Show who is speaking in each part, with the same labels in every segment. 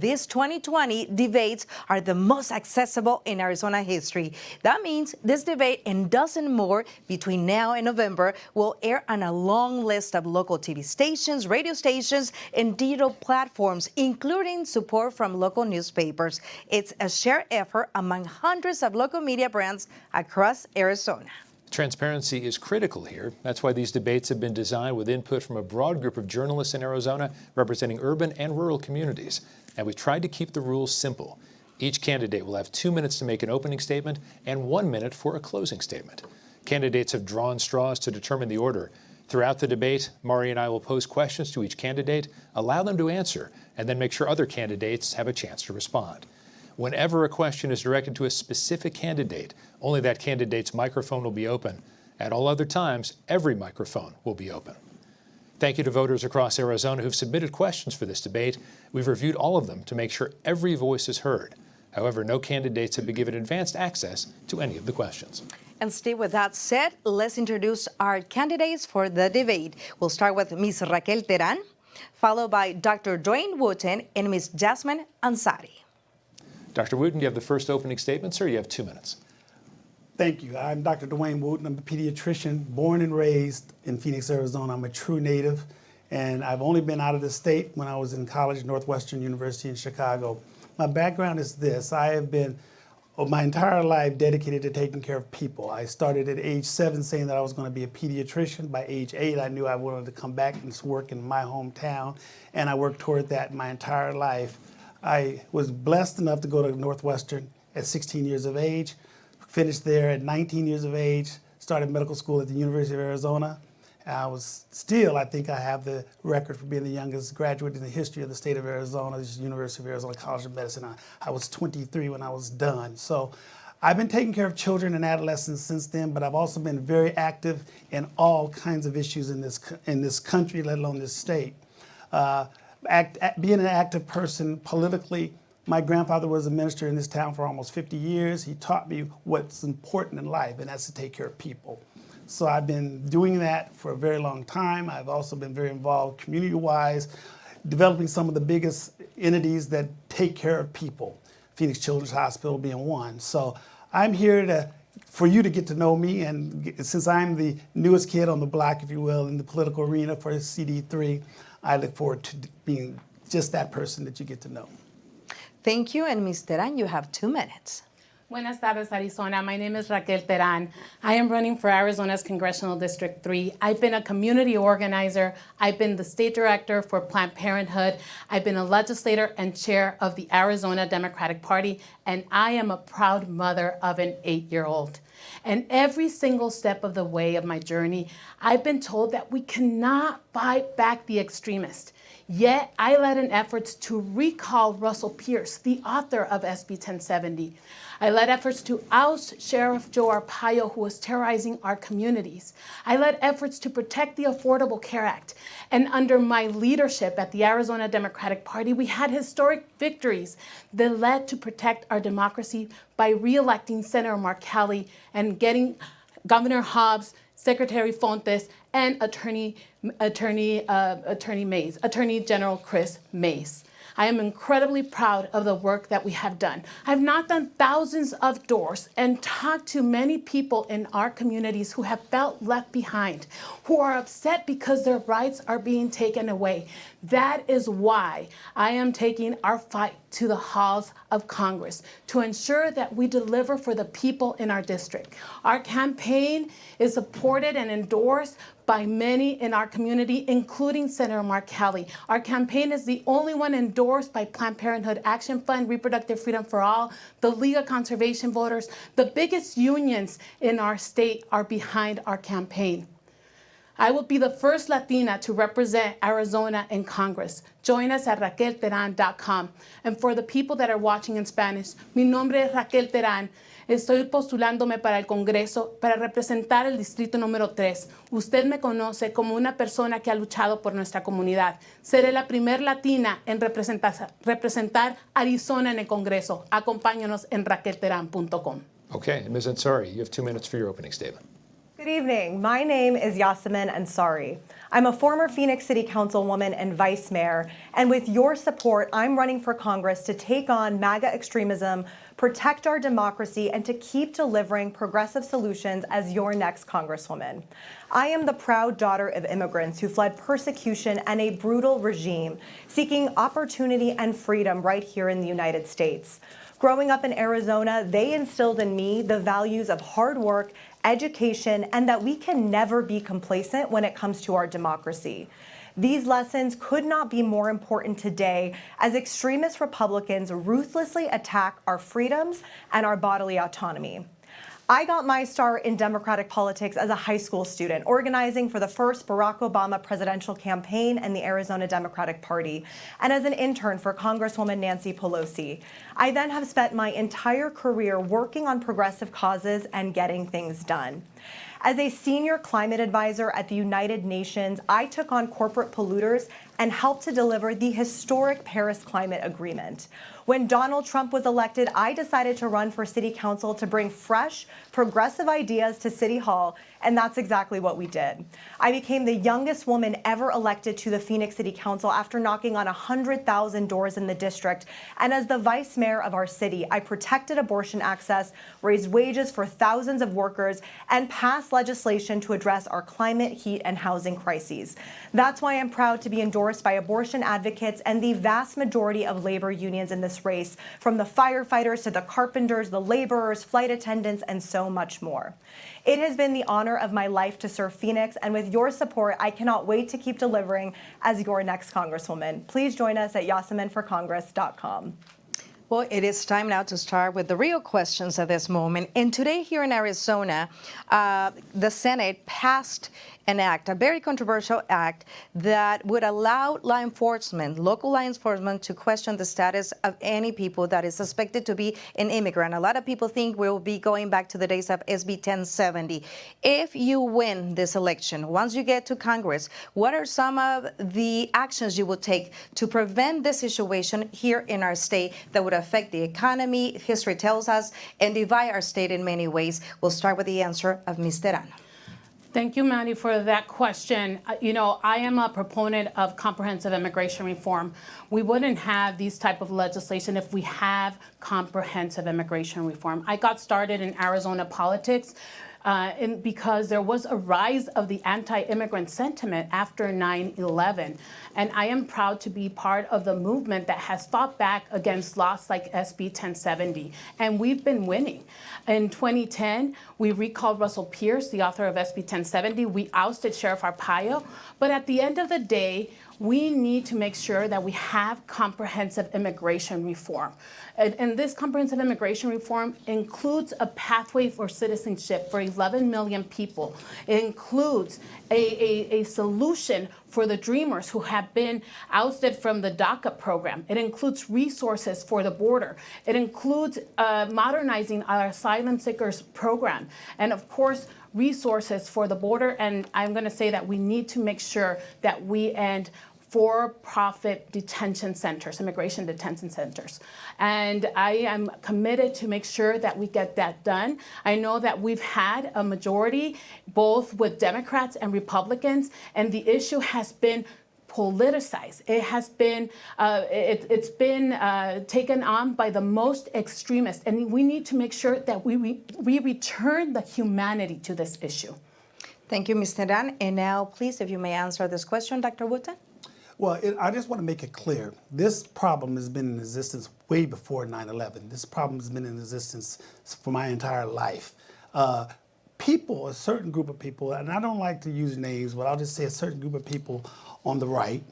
Speaker 1: these 2020 debates are the most accessible in Arizona history. That means this debate and dozen more between now and November will air on a long list of local TV stations, radio stations, and digital platforms, including support from local newspapers. It's a shared effort among hundreds of local media brands across Arizona.
Speaker 2: Transparency is critical here. That's why these debates have been designed with input from a broad group of journalists in Arizona representing urban and rural communities. And we tried to keep the rules simple. Each candidate will have 2 minutes to make an opening statement and 1 minute for a closing statement. Candidates have drawn straws to determine the order. Throughout the debate, Mari and I will pose questions to each candidate, allow them to answer, and then make sure other candidates have a chance to respond. Whenever a question is directed to a specific candidate, only that candidate's microphone will be open. At all other times, every microphone will be open. Thank you to voters across Arizona who've submitted questions for this debate. We've reviewed all of them to make sure every voice is heard. However, no candidates have been given advanced access to any of the questions.
Speaker 1: And Steve, with that said, let's introduce our candidates for the debate. We'll start with Ms. Raquel Teran, followed by Dr. Dwayne Wooten and Ms. Jasmine Ansari.
Speaker 2: Dr. Wooten, you have the first opening statement, sir. You have 2 minutes.
Speaker 3: Thank you. I'm Dr. Dwayne Wooten. I'm a pediatrician, born and raised in Phoenix, Arizona. I'm a true native, and I've only been out of the state when I was in college at Northwestern University in Chicago. My background is this. I have been my entire life dedicated to taking care of people. I started at age 7 saying that I was going to be a pediatrician. By age 8, I knew I wanted to come back and work in my hometown, and I worked toward that my entire life. I was blessed enough to go to Northwestern at 16 years of age, finished there at 19 years of age, started medical school at the University of Arizona. I think I have the record for being the youngest graduate in the history of the state of Arizona, the University of Arizona College of Medicine. I was 23 when I was done. So I've been taking care of children and adolescents since then, but I've also been very active in all kinds of issues in this country, let alone this state. Being an active person politically, my grandfather was a minister in this town for almost 50 years. He taught me what's important in life, and that's to take care of people. So I've been doing that for a very long time. I've also been very involved community-wise, developing some of the biggest entities that take care of people, Phoenix Children's Hospital being one. So I'm here for you to get to know me, and since I'm the newest kid on the block, if you will, in the political arena for CD3, I look forward to being just that person that you get to know.
Speaker 1: Thank you, and Ms. Teran, you have 2 minutes.
Speaker 4: Buenas tardes, Arizona. My name is Raquel Teran. I am running for Arizona's Congressional District 3. I've been a community organizer. I've been the state director for Planned Parenthood. I've been a legislator and chair of the Arizona Democratic Party, and I am a proud mother of an 8-year-old. And every single step of the way of my journey, I've been told that we cannot fight back the extremists. Yet, I led in efforts to recall Russell Pierce, the author of SB 1070. I led efforts to oust Sheriff Joe Arpaio, who was terrorizing our communities. I led efforts to protect the Affordable Care Act. And under my leadership at the Arizona Democratic Party, we had historic victories that led to protect our democracy by re-electing Senator Mark Kelly and getting Governor Hobbs, Secretary Fontes, and Attorney General Chris Mays. I am incredibly proud of the work that we have done. I've knocked on thousands of doors and talked to many people in our communities who have felt left behind, who are upset because their rights are being taken away. That is why I am taking our fight to the halls of Congress to ensure that we deliver for the people in our district. Our campaign is supported and endorsed by many in our community, including Senator Mark Kelly. Our campaign is the only one endorsed by Planned Parenthood Action Fund, Reproductive Freedom for All, the League of Conservation Voters. The biggest unions in our state are behind our campaign. I will be the first Latina to represent Arizona in Congress. Join us at raquelteran.com. And for the people that are watching in Spanish, mi nombre es Raquel Teran. Estoy postulándome para el Congreso para representar el Distrito número 3. Usted me conoce como una persona que ha luchado por nuestra comunidad. Seré la primer latina en representar Arizona en el Congreso. Acompáñanos en raquelteran.com.
Speaker 2: Okay, Ms. Ansari, you have 2 minutes for your opening statement.
Speaker 5: Good evening. My name is Yasemin Ansari. I'm a former Phoenix City Councilwoman and Vice Mayor, and with your support, I'm running for Congress to take on MAGA extremism, protect our democracy, and to keep delivering progressive solutions as your next Congresswoman. I am the proud daughter of immigrants who fled persecution and a brutal regime, seeking opportunity and freedom right here in the United States. Growing up in Arizona, they instilled in me the values of hard work, education, and that we can never be complacent when it comes to our democracy. These lessons could not be more important today as extremist Republicans ruthlessly attack our freedoms and our bodily autonomy. I got my start in Democratic politics as a high school student, organizing for the first Barack Obama presidential campaign and the Arizona Democratic Party, and as an intern for Congresswoman Nancy Pelosi. I then have spent my entire career working on progressive causes and getting things done. As a senior climate advisor at the United Nations, I took on corporate polluters and helped to deliver the historic Paris Climate Agreement. When Donald Trump was elected, I decided to run for city council to bring fresh, progressive ideas to City Hall, and that's exactly what we did. I became the youngest woman ever elected to the Phoenix City Council after knocking on 100,000 doors in the district. And as the vice mayor of our city, I protected abortion access, raised wages for thousands of workers, and passed legislation to address our climate, heat, and housing crises. That's why I'm proud to be endorsed by abortion advocates and the vast majority of labor unions in this race, from the firefighters to the carpenters, the laborers, flight attendants, and so much more. It has been the honor of my life to serve Phoenix, and with your support, I cannot wait to keep delivering as your next Congresswoman. Please join us at yaseminforcongress.com.
Speaker 1: Well, it is time now to start with the real questions at this moment. And today here in Arizona, the Senate passed an act, a very controversial act, that would allow law enforcement, local law enforcement, to question the status of any people that is suspected to be an immigrant. A lot of people think we'll be going back to the days of SB 1070. If you win this election, once you get to Congress, what are some of the actions you will take to prevent this situation here in our state that would affect the economy, history tells us, and divide our state in many ways? We'll start with the answer of Ms. Terán.
Speaker 4: Thank you, Maddie, for that question. You know, I am a proponent of comprehensive immigration reform. We wouldn't have these type of legislation if we have comprehensive immigration reform. I got started in Arizona politics because there was a rise of the anti-immigrant sentiment after 9/11. And I am proud to be part of the movement that has fought back against laws like SB 1070. And we've been winning. In 2010, we recalled Russell Pierce, the author of SB 1070. We ousted Sheriff Arpaio. But at the end of the day, we need to make sure that we have comprehensive immigration reform. And this comprehensive immigration reform includes a pathway for citizenship for 11 million people. It includes a solution for the dreamers who have been ousted from the DACA program. It includes resources for the border. It includes modernizing our asylum seekers program. And of course, resources for the border. And I'm going to say that we need to make sure that we end for-profit detention centers, immigration detention centers. And I am committed to make sure that we get that done. I know that we've had a majority, both with Democrats and Republicans, and the issue has been politicized. It has been, it's been taken on by the most extremists, and we need to make sure that we return the humanity to this issue.
Speaker 1: Thank you, Ms. Terán. And now, please, if you may answer this question, Dr. Wooten.
Speaker 3: Well, I just want to make it clear, this problem has been in existence way before 9/11. This problem has been in existence for my entire life. People, a certain group of people, and I don't like to use names, but I'll just say a certain group of people on the right,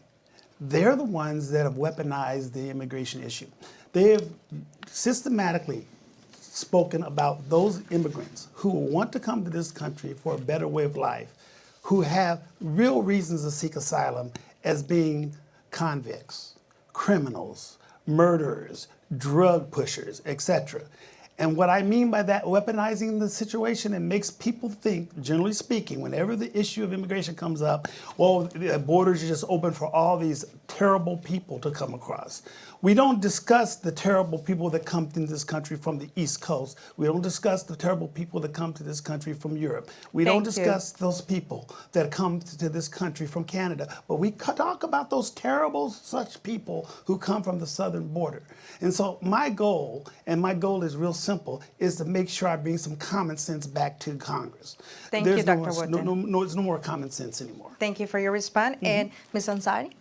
Speaker 3: they're the ones that have weaponized the immigration issue. They have systematically spoken about those immigrants who want to come to this country for a better way of life, who have real reasons to seek asylum, as being convicts, criminals, murderers, drug pushers, etc. And what I mean by that, weaponizing the situation, it makes people think, generally speaking, whenever the issue of immigration comes up, well, the borders are just open for all these terrible people to come across. We don't discuss the terrible people that come to this country from the East Coast. We don't discuss the terrible people that come to this country from Europe. We don't discuss those people that come to this country from Canada. But we talk about those terrible such people who come from the southern border. And so my goal, and my goal is real simple, is to make sure I bring some common sense back to Congress.
Speaker 1: Thank you, Dr. Wooten.
Speaker 3: There's no more common sense anymore.
Speaker 1: Thank you for your response. And Ms. Ansari?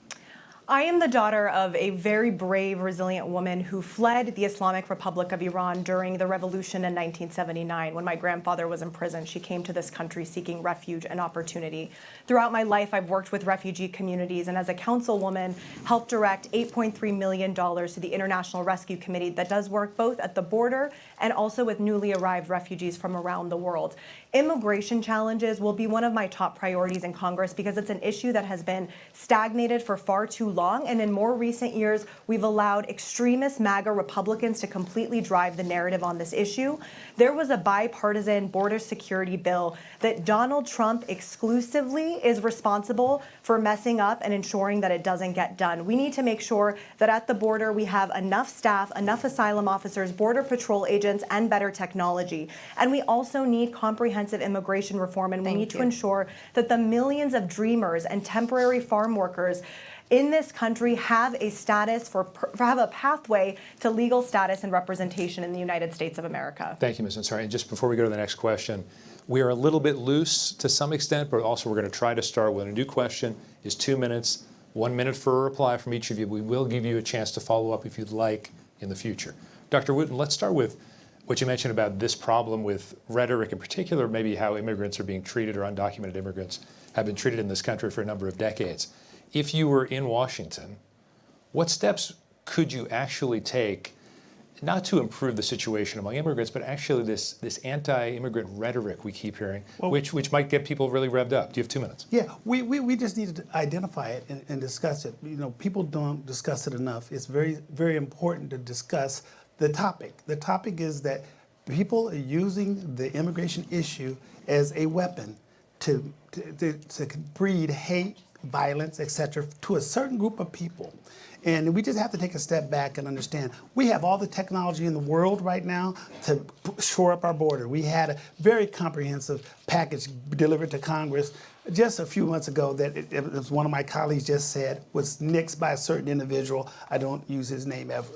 Speaker 5: I am the daughter of a very brave, resilient woman who fled the Islamic Republic of Iran during the revolution in 1979. When my grandfather was in prison, she came to this country seeking refuge and opportunity. Throughout my life, I've worked with refugee communities, and as a councilwoman, helped direct $8.3 million to the International Rescue Committee that does work both at the border and also with newly arrived refugees from around the world. Immigration challenges will be one of my top priorities in Congress because it's an issue that has been stagnated for far too long, and in more recent years, we've allowed extremist MAGA Republicans to completely drive the narrative on this issue. There was a bipartisan border security bill that Donald Trump exclusively is responsible for messing up and ensuring that it doesn't get done. We need to make sure that at the border we have enough staff, enough asylum officers, border patrol agents, and better technology. And we also need comprehensive immigration reform, and we need to ensure that the millions of dreamers and temporary farm workers in this country have a status have a pathway to legal status and representation in the United States of America.
Speaker 2: Thank you, Ms. Ansari. And just before we go to the next question, we are a little bit loose to some extent, but also we're going to try to start with a new question. Is 2 minutes, 1 minute for a reply from each of you. We will give you a chance to follow up if you'd like in the future. Dr. Wooten, let's start with what you mentioned about this problem with rhetoric, in particular, maybe how immigrants are being treated, or undocumented immigrants have been treated in this country for a number of decades. If you were in Washington, what steps could you actually take, not to improve the situation among immigrants, but actually this anti-immigrant rhetoric we keep hearing, which might get people really revved up? Do you have 2 minutes?
Speaker 3: Yeah, we just need to identify it and discuss it. You know, people don't discuss it enough. It's very, very important to discuss the topic. The topic is that people are using the immigration issue as a weapon to breed hate, violence, etc., to a certain group of people. And we just have to take a step back and understand we have all the technology in the world right now to shore up our border. We had a very comprehensive package delivered to Congress just a few months ago that, as one of my colleagues just said, was nixed by a certain individual. I don't use his name ever.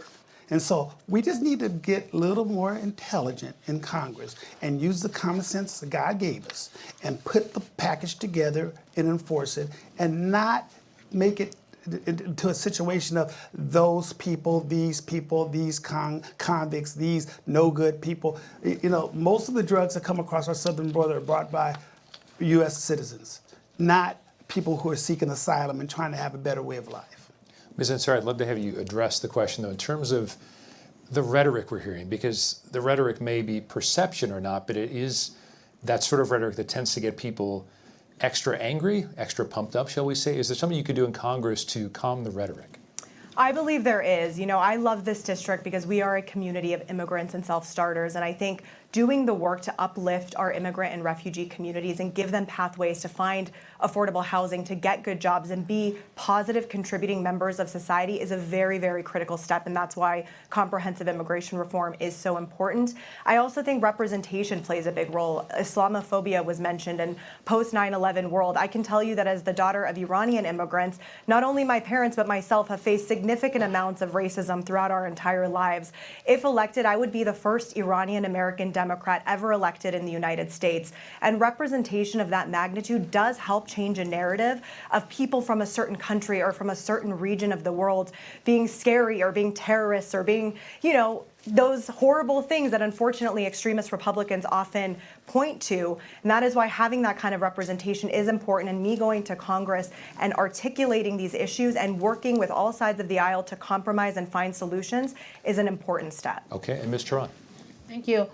Speaker 3: And so we just need to get a little more intelligent in Congress and use the common sense that God gave us and put the package together and enforce it, and not make it into a situation of those people, these convicts, these no good people. You know, most of the drugs that come across our southern border are brought by U.S. citizens, not people who are seeking asylum and trying to have a better way of life.
Speaker 2: Ms. Ansari, I'd love to have you address the question, though, in terms of the rhetoric we're hearing, because the rhetoric may be perception or not, but it is that sort of rhetoric that tends to get people extra angry, extra pumped up, shall we say. Is there something you could do in Congress to calm the rhetoric?
Speaker 5: I believe there is. You know, I love this district because we are a community of immigrants and self-starters, and I think doing the work to uplift our immigrant and refugee communities and give them pathways to find affordable housing, to get good jobs, and be positive contributing members of society is a very, very critical step, and that's why comprehensive immigration reform is so important. I also think representation plays a big role. Islamophobia was mentioned, and post 9/11 world, I can tell you that as the daughter of Iranian immigrants, not only my parents but myself have faced significant amounts of racism throughout our entire lives. If elected, I would be the first Iranian American Democrat ever elected in the United States. And representation of that magnitude does help change a narrative of people from a certain country or from a certain region of the world being scary or being terrorists or being, you know, those horrible things that unfortunately extremist Republicans often point to. And that is why having that kind of representation is important, and me going to Congress and articulating these issues and working with all sides of the aisle to compromise and find solutions is an important step.
Speaker 2: Okay, and Ms. Teran.
Speaker 4: Thank you.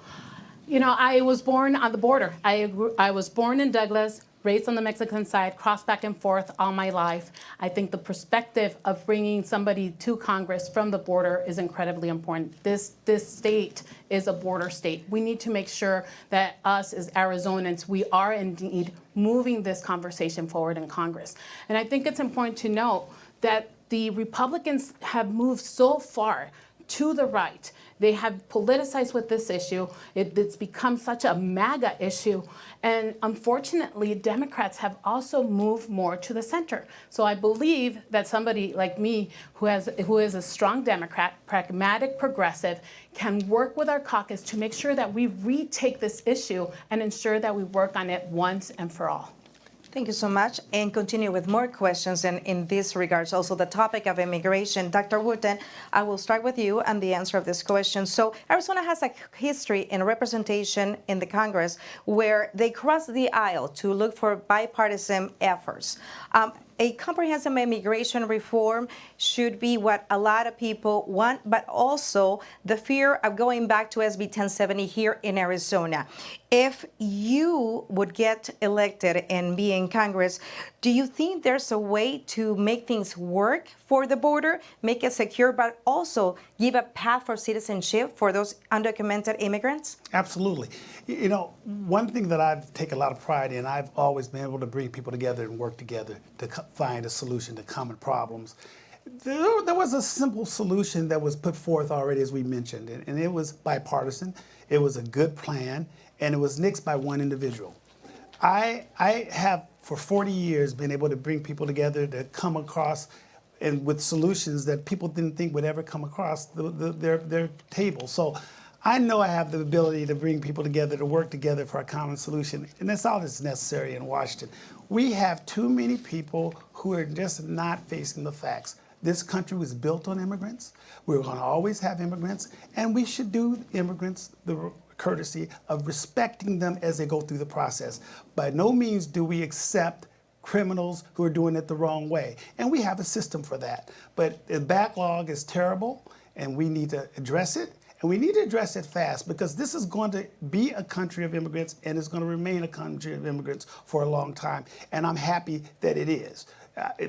Speaker 4: You know, I was born on the border. I was born in Douglas, raised on the Mexican side, crossed back and forth all my life. I think the perspective of bringing somebody to Congress from the border is incredibly important. This state is a border state. We need to make sure that us as Arizonans, we are indeed moving this conversation forward in Congress. And I think it's important to note that the Republicans have moved so far to the right. They have politicized with this issue. It's become such a MAGA issue. And unfortunately, Democrats have also moved more to the center. So I believe that somebody like me, who is a strong Democrat, pragmatic, progressive, can work with our caucus to make sure that we retake this issue and ensure that we work on it once and for all.
Speaker 1: Thank you so much, and continue with more questions. And in this regards, also the topic of immigration. Dr. Wooten, I will start with you and the answer of this question. So Arizona has a history in representation in the Congress where they cross the aisle to look for bipartisan efforts. A comprehensive immigration reform should be what a lot of people want, but also the fear of going back to SB 1070 here in Arizona. If you would get elected and be in Congress, do you think there's a way to make things work for the border, make it secure, but also give a path for citizenship for those undocumented immigrants?
Speaker 3: Absolutely. You know, one thing that I take a lot of pride in, I've always been able to bring people together and work together to find a solution to common problems. There was a simple solution that was put forth already, as we mentioned, and it was bipartisan. It was a good plan, and it was nixed by one individual. I have, for 40 years, been able to bring people together to come across and with solutions that people didn't think would ever come across their table. So I know I have the ability to bring people together, to work together for a common solution, and that's all that's necessary in Washington. We have too many people who are just not facing the facts. This country was built on immigrants. We're going to always have immigrants, and we should do immigrants the courtesy of respecting them as they go through the process. By no means do we accept criminals who are doing it the wrong way, and we have a system for that. But the backlog is terrible, and we need to address it. And we need to address it fast, because this is going to be a country of immigrants, and it's going to remain a country of immigrants for a long time. And I'm happy that it is.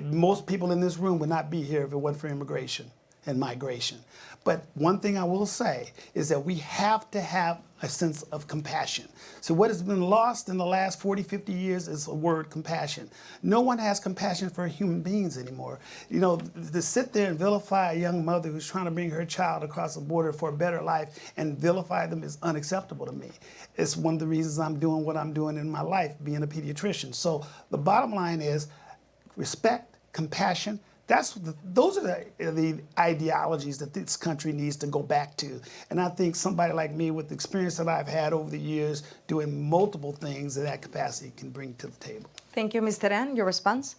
Speaker 3: Most people in this room would not be here if it wasn't for immigration and migration. But one thing I will say is that we have to have a sense of compassion. So what has been lost in the last 40, 50 years is the word compassion. No one has compassion for human beings anymore. You know, to sit there and vilify a young mother who's trying to bring her child across the border for a better life and vilify them is unacceptable to me. It's one of the reasons I'm doing what I'm doing in my life, being a pediatrician. So the bottom line is respect, compassion. Those are the ideologies that this country needs to go back to. And I think somebody like me, with the experience that I've had over the years doing multiple things in that capacity, can bring to the table.
Speaker 1: Thank you, Mr. Ann. Your response?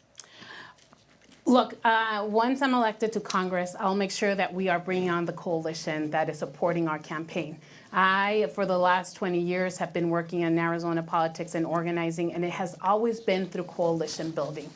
Speaker 4: Look, once I'm elected to Congress, I'll make sure that we are bringing on the coalition that is supporting our campaign. I, for the last 20 years, have been working in Arizona politics and organizing, and it has always been through coalition building.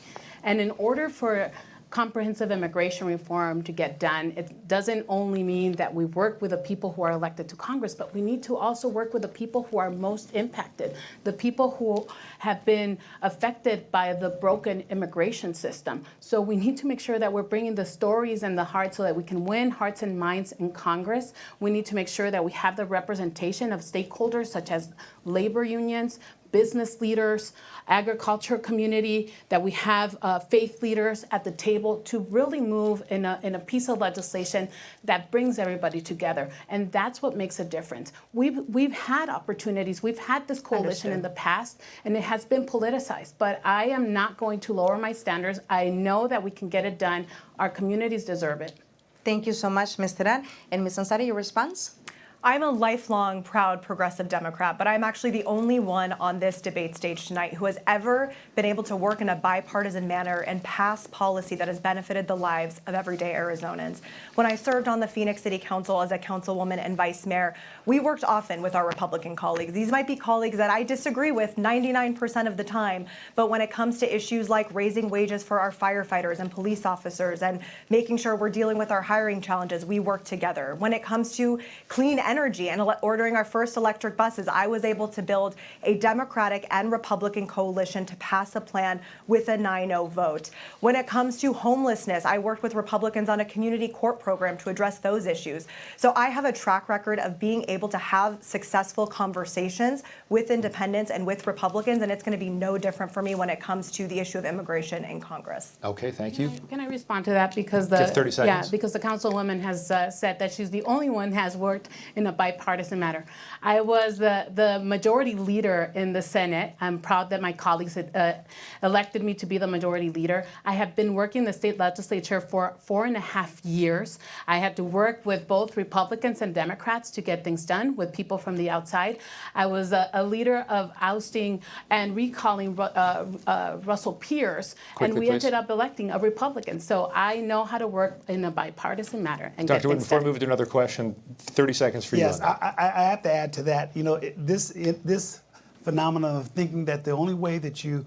Speaker 4: And in order for comprehensive immigration reform to get done, it doesn't only mean that we work with the people who are elected to Congress, but we need to also work with the people who are most impacted, the people who have been affected by the broken immigration system. So we need to make sure that we're bringing the stories and the hearts so that we can win hearts and minds in Congress. We need to make sure that we have the representation of stakeholders such as labor unions, business leaders, agriculture community, that we have faith leaders at the table to really move in a piece of legislation that brings everybody together. And that's what makes a difference. We've had opportunities. We've had this coalition in the past, and it has been politicized. But I am not going to lower my standards. I know that we can get it done. Our communities deserve it.
Speaker 1: Thank you so much, Mr. Ann. And Ms. Ansari, your response?
Speaker 5: I'm a lifelong proud progressive Democrat, but I'm actually the only one on this debate stage tonight who has ever been able to work in a bipartisan manner and pass policy that has benefited the lives of everyday Arizonans. When I served on the Phoenix City Council as a councilwoman and vice mayor, we worked often with our Republican colleagues. These might be colleagues that I disagree with 99% of the time, but when it comes to issues like raising wages for our firefighters and police officers and making sure we're dealing with our hiring challenges, we work together. When it comes to clean energy and ordering our first electric buses, I was able to build a Democratic and Republican coalition to pass a plan with a 9-0 vote. When it comes to homelessness, I worked with Republicans on a community court program to address those issues. So I have a track record of being able to have successful conversations with independents and with Republicans, and it's going to be no different for me when it comes to the issue of immigration in Congress.
Speaker 2: Okay, thank you.
Speaker 4: Can I respond to that? Because
Speaker 2: You have 30 seconds.
Speaker 4: Yeah, because the councilwoman has said that she's the only one who has worked in a bipartisan matter. I was the majority leader in the Senate. I'm proud that my colleagues had, elected me to be the majority leader. I have been working in the state legislature for 4.5 years. I had to work with both Republicans and Democrats to get things done with people from the outside. I was a leader of ousting and recalling Russell Pierce, and we ended up electing a Republican. So I know how to work in a bipartisan matter and
Speaker 2: Dr.
Speaker 4: get
Speaker 2: Wooden,
Speaker 4: things
Speaker 2: before
Speaker 4: done.
Speaker 2: we move to another question, 30 seconds for you.
Speaker 3: Yes,
Speaker 2: on that.
Speaker 3: I have to add to that. You know, this phenomenon of thinking that the only way that you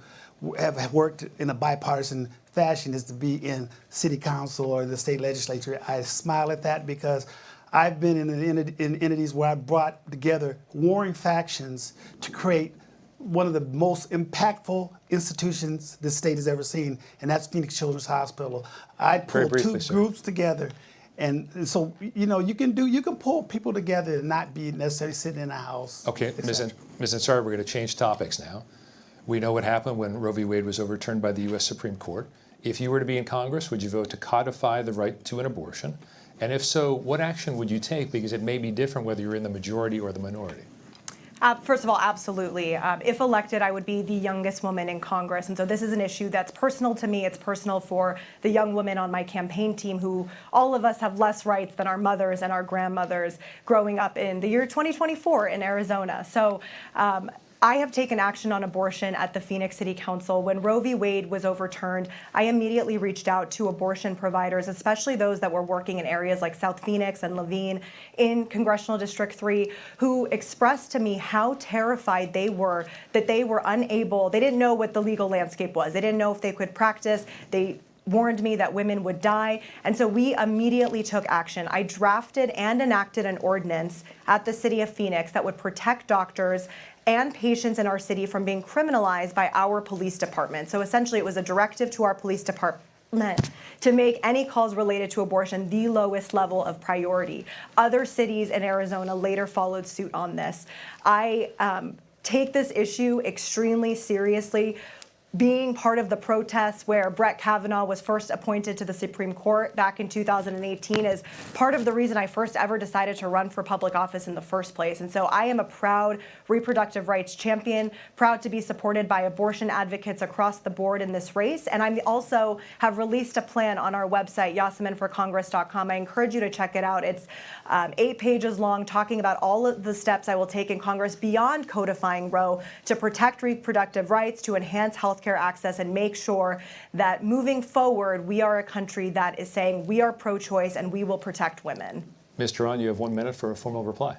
Speaker 3: have worked in a bipartisan fashion is to be in city council or the state legislature. I smile at that because I've been in entities where I brought together warring factions to create one of the most impactful institutions the state has ever seen, and that's Phoenix Children's Hospital. I pulled two groups together, and so you know you can pull people together and not be necessarily sitting in a house.
Speaker 2: Okay, Ms. Ansari, we're going to change topics now. We know what happened when Roe v. Wade was overturned by the U.S. Supreme Court. If you were to be in Congress, would you vote to codify the right to an abortion? And if so, what action would you take? Because it may be different whether you're in the majority or the minority.
Speaker 5: First of all, absolutely. If elected, I would be the youngest woman in Congress. And so this is an issue that's personal to me. It's personal for the young women on my campaign team who all of us have less rights than our mothers and our grandmothers growing up in the year 2024 in Arizona. So I have taken action on abortion at the Phoenix City Council. When Roe v. Wade was overturned, I immediately reached out to abortion providers, especially those that were working in areas like South Phoenix and Levine in Congressional District 3, who expressed to me how terrified they were that they were unable, they didn't know what the legal landscape was. They didn't know if they could practice. They warned me that women would die. And so we immediately took action. I drafted and enacted an ordinance at the City of Phoenix that would protect doctors and patients in our city from being criminalized by our police department. So essentially it was a directive to our police department to make any calls related to abortion the lowest level of priority. Other cities in Arizona later followed suit on this. I take this issue extremely seriously. Being part of the protests where Brett Kavanaugh was first appointed to the Supreme Court back in 2018 is part of the reason I first ever decided to run for public office in the first place. And so I am a proud reproductive rights champion, proud to be supported by abortion advocates across the board in this race. And I also have released a plan on our website, YasminForCongress.com. I encourage you to check it out. It's 8 pages long, talking about all of the steps I will take in Congress beyond codifying Roe to protect reproductive rights, to enhance healthcare access, and make sure that moving forward, we are a country that is saying we are pro-choice and we will protect women.
Speaker 2: Ms. Teran, you have 1 minute for a formal reply.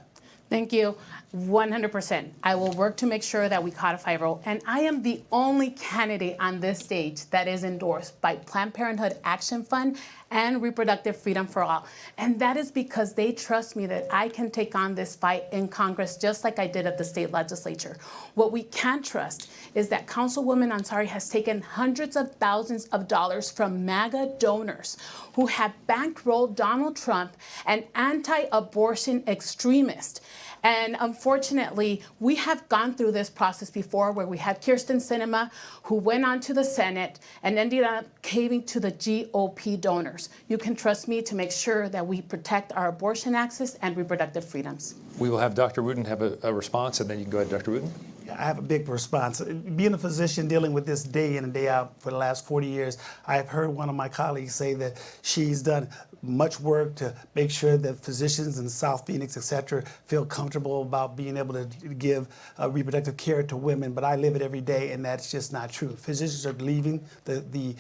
Speaker 4: Thank you. 100%. I will work to make sure that we codify Roe. And I am the only candidate on this stage that is endorsed by Planned Parenthood Action Fund and Reproductive Freedom for All. And that is because they trust me that I can take on this fight in Congress just like I did at the state legislature. What we can't trust is that Councilwoman Ansari has taken hundreds of thousands of dollars from MAGA donors who have bankrolled Donald Trump, an anti-abortion extremist. And unfortunately, we have gone through this process before where we had Kirsten Sinema, who went on to the Senate and ended up caving to the GOP donors. You can trust me to make sure that we protect our abortion access and reproductive freedoms.
Speaker 2: We will have Dr. Wooten have a response, and then you can go ahead, Dr. Wooten.
Speaker 3: I have a big response. Being a physician dealing with this day in and day out for the last 40 years, I've heard one of my colleagues say that she's done much work to make sure that physicians in South Phoenix, et cetera, feel comfortable about being able to give reproductive care to women, but I live it every day, and that's just not true. Physicians are leaving the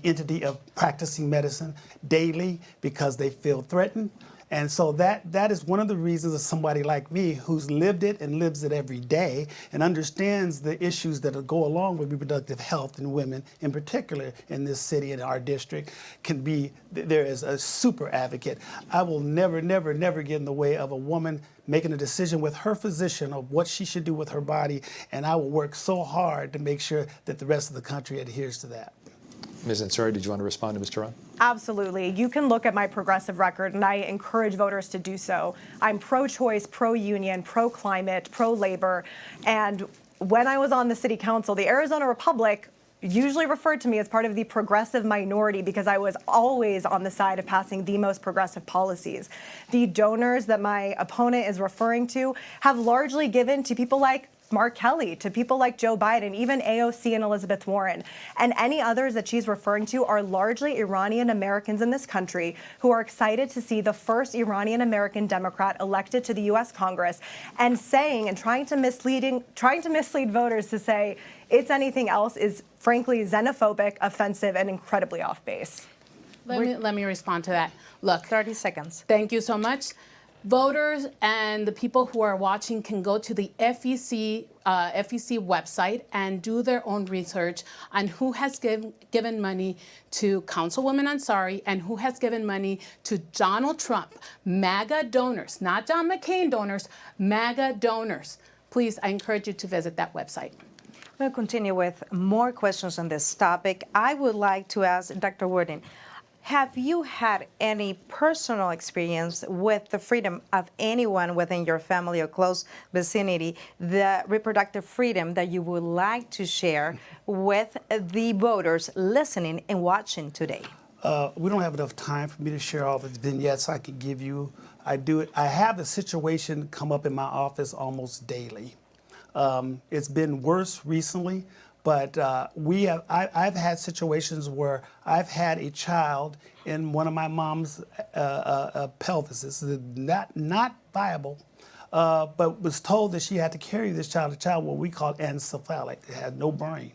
Speaker 3: entity of practicing medicine daily because they feel threatened. And so that is one of the reasons of somebody like me who's lived it and lives it every day and understands the issues that go along with reproductive health in women, in particular in this city and our district, can be there as a super advocate. I will never, never, never get in the way of a woman making a decision with her physician of what she should do with her body, and I will work so hard to make sure that the rest of the country adheres to that.
Speaker 2: Ms. Ansari, did you want to respond to Mr. Ron?
Speaker 5: Absolutely. You can look at my progressive record, and I encourage voters to do so. I'm pro-choice, pro-union, pro-climate, pro-labor, and when I was on the city council, the Arizona Republic usually referred to me as part of the progressive minority because I was always on the side of passing the most progressive policies. The donors that my opponent is referring to have largely given to people like Mark Kelly, to people like Joe Biden, even AOC and Elizabeth Warren. And any others that she's referring to are largely Iranian Americans in this country who are excited to see the first Iranian American Democrat elected to the U.S. Congress and saying and trying to mislead voters to say it's anything else is frankly xenophobic, offensive, and incredibly off base.
Speaker 4: Let me respond to that. Look,
Speaker 1: 30 seconds.
Speaker 4: Thank you so much. Voters and the people who are watching can go to the FEC website and do their own research on who has given money to Councilwoman Ansari and who has given money to Donald Trump. MAGA donors, not John McCain donors, MAGA donors. Please, I encourage you to visit that website.
Speaker 1: I'm going to continue with more questions on this topic. I would like to ask Dr. Worden, have you had any personal experience with the freedom of anyone within your family or close vicinity, the reproductive freedom that you would like to share with the voters listening and watching today?
Speaker 3: We don't have enough time for me to share all the vignettes I could give you. I have a situation come up in my office almost daily. It's been worse recently. But I've had situations where I've had a child in one of my mom's pelvises, not viable, but was told that she had to carry this child, what we call anencephalic, it had no brain.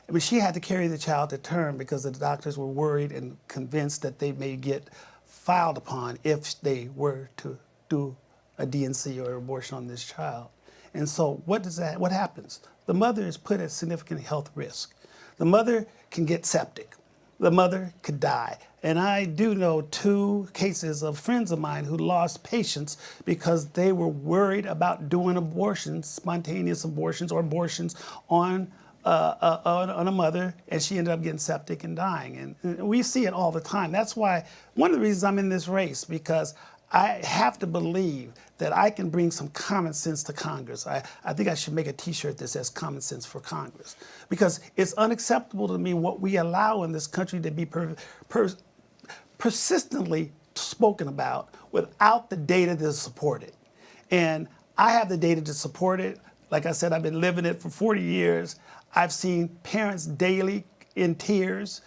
Speaker 3: But she had to carry the child to term because the doctors were worried and convinced that they may get filed upon if they were to do a DNC or abortion on this child. And so what happens? The mother is put at significant health risk. The mother can get septic. The mother could die. And I do know 2 cases of friends of mine who lost patients because they were worried about doing abortions, spontaneous abortions or abortions on a mother, and she ended up getting septic and dying. And we see it all the time. That's why one of the reasons I'm in this race, because I have to believe that I can bring some common sense to Congress. I think I should make a T-shirt that says "Common Sense for Congress," because it's unacceptable to me what we allow in this country to be persistently spoken about without the data to support it. And I have the data to support it. Like I said, I've been living it for 40 years. I've seen parents daily in tears.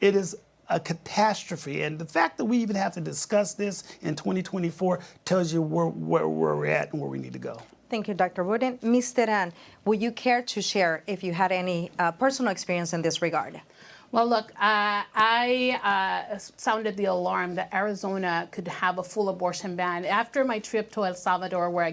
Speaker 3: It is a catastrophe. And the fact that we even have to discuss this in 2024 tells you where we're at and where we need to go.
Speaker 1: Thank you, Dr. Wooden. Ms. Teran, would you care to share if you had any personal experience in this regard?
Speaker 4: Well, look, I sounded the alarm that Arizona could have a full abortion ban after my trip to El Salvador, where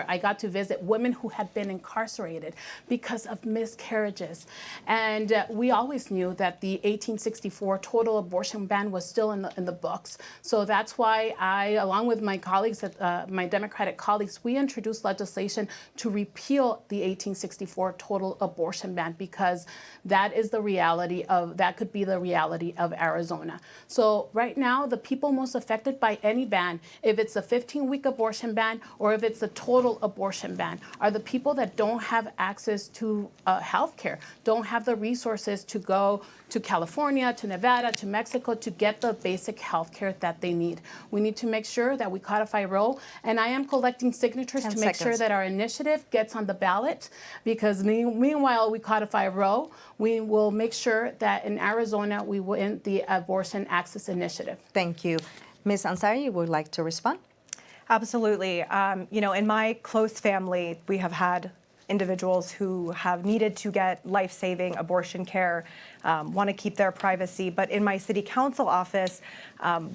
Speaker 4: I got to visit women who had been incarcerated because of miscarriages. And we always knew that the 1864 total abortion ban was still in the books. So that's why I, along with my colleagues, my Democratic colleagues, we introduced legislation to repeal the 1864 total abortion ban, because that is the reality that could be the reality of Arizona. So right now, the people most affected by any ban, if it's a 15-week abortion ban or if it's a total abortion ban, are the people that don't have access to health care, don't have the resources to go to California, to Nevada, to Mexico to get the basic health care that they need. We need to make sure that we codify Roe, and I am collecting signatures to make sure that our initiative gets on the ballot, because meanwhile we codify Roe, we will make sure that in Arizona we win the Abortion Access Initiative.
Speaker 1: Thank you. Ms. Ansari, you would like to respond?
Speaker 5: Absolutely. In my close family, we have had individuals who have needed to get life-saving abortion care want to keep their privacy. But in my city council office,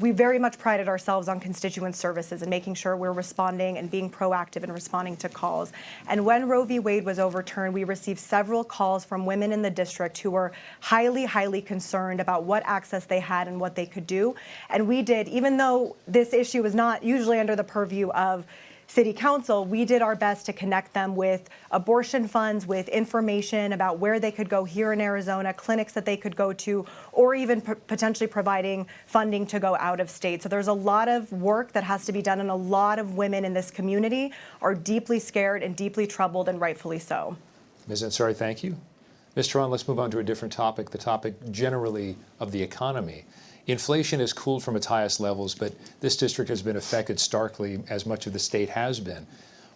Speaker 5: we very much prided ourselves on constituent services and making sure we're responding and being proactive in responding to calls. And when Roe v. Wade was overturned, we received several calls from women in the district who were highly, highly concerned about what access they had and what they could do. And we did, even though this issue is not usually under the purview of City Council, we did our best to connect them with abortion funds, with information about where they could go here in Arizona, clinics that they could go to, or even potentially providing funding to go out of state. So there's a lot of work that has to be done, and a lot of women in this community are deeply scared and deeply troubled, and rightfully so.
Speaker 2: Ms. Ansari, thank you. Ms. Teran, let's move on to a different topic, the topic generally of the economy. Inflation has cooled from its highest levels, but this district has been affected starkly, as much of the state has been.